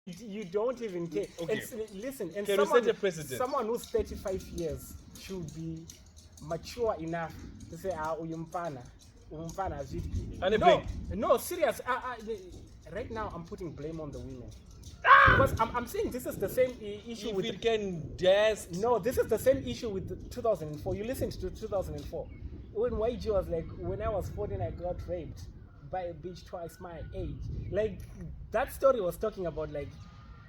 You don't even care. Okay. Listen, and Can you set a precedent? someone who's 35 years should be mature enough to say, umfana no, serious. Right now, I'm putting blame on the women. Because I'm saying this is the same issue If with... it can just... No, this is the same issue with 2004. You listened to 2004. When YG was like, when I was 14, I got raped by a bitch twice my age. Like, that story was talking about, like,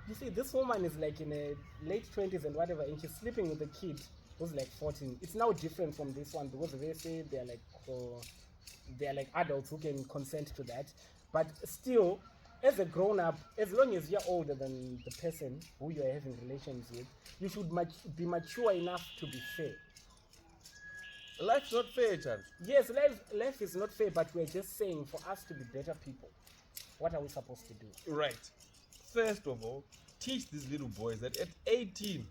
you see, this woman is like in her late 20s and whatever, and she's sleeping with a kid who's like 14. It's now different from this one because they say they're like adults who can consent to that. But still, as a grown-up, as long as you're older than the person who you're having relations with, you should be mature enough to be fair. Life's not fair, Chan. Yes, life is not fair, but we're just saying for us to be better people, what are we supposed to do? Right. First of all, teach these little boys that at 18,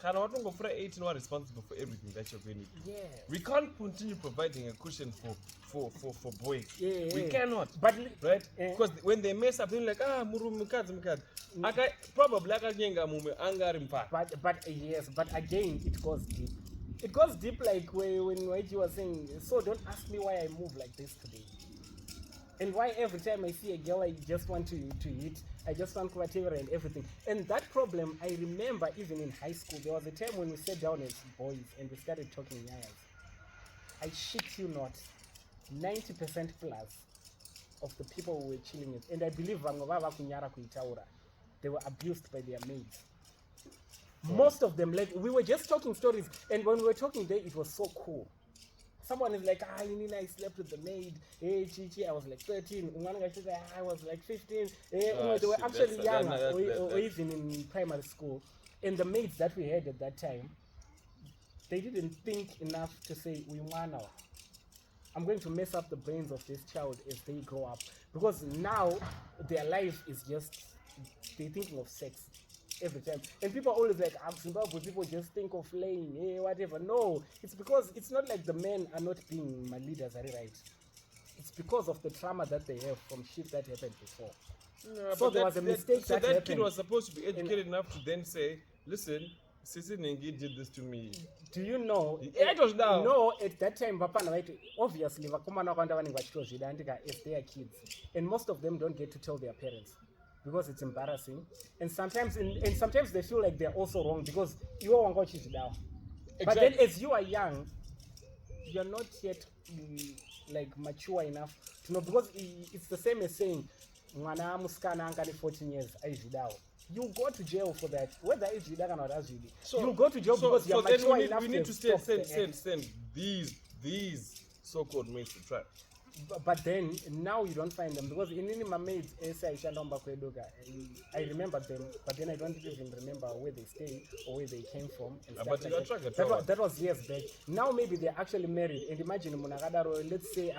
for 18 are responsible for everything that you're going to do. Yeah. We can't continue providing a cushion for boys. Yeah, we yeah. cannot. But right? Because when they mess up, they're like, mukadzi. Probably but yes, but again, it goes deep. It goes deep, like when YG was saying, so don't ask me why I move like this today. And why every time I see a girl, I just want to hit, I just want whatever and everything. And that problem, I remember even in high school, there was a time when we sat down as boys and we started talking yayas. I shit you not, 90% plus of the people we were chilling with, and I believe they were abused by their maids. Most of them, like, we were just talking stories, and when we were talking there, it was so cool. Someone is like, I slept with the maid. Hey, Chichi, I was like 13. I was like 15. They were actually young, or even in primary school. And the maids that we had at that time, they didn't think enough to say, I'm going to mess up the brains of this child as they grow up. Because now, their life is just, they're thinking of sex every time. And people are always like, Zimbabwe, people just think of laying, whatever. No, it's because it's not like the men are not being my leaders, are right? It's because of the trauma that they have from shit that happened before. No, so there was a mistake so that happened. Kid was supposed to be educated enough to then say, listen, Sisi Nengi did this to me. Do you know? It was down. No, at that time, obviously, if they are kids. And most of them don't get to tell their parents, because it's embarrassing, and sometimes they feel like they're also wrong because you are going to down. But then, as you are young, you're not yet like mature enough to know, because it's the same as saying, "Mwana muskana angani 14 years, aizvidao." You go to jail for that, whether it's vidaka or not as you. So you go to jail because you're mature enough. We need to send these so-called maids to trial. But then now you don't find them, because in any maids, I remember them, but then I don't even remember where they stay or where they came from. And but you that was years back. Now maybe they're actually married. And imagine, let's say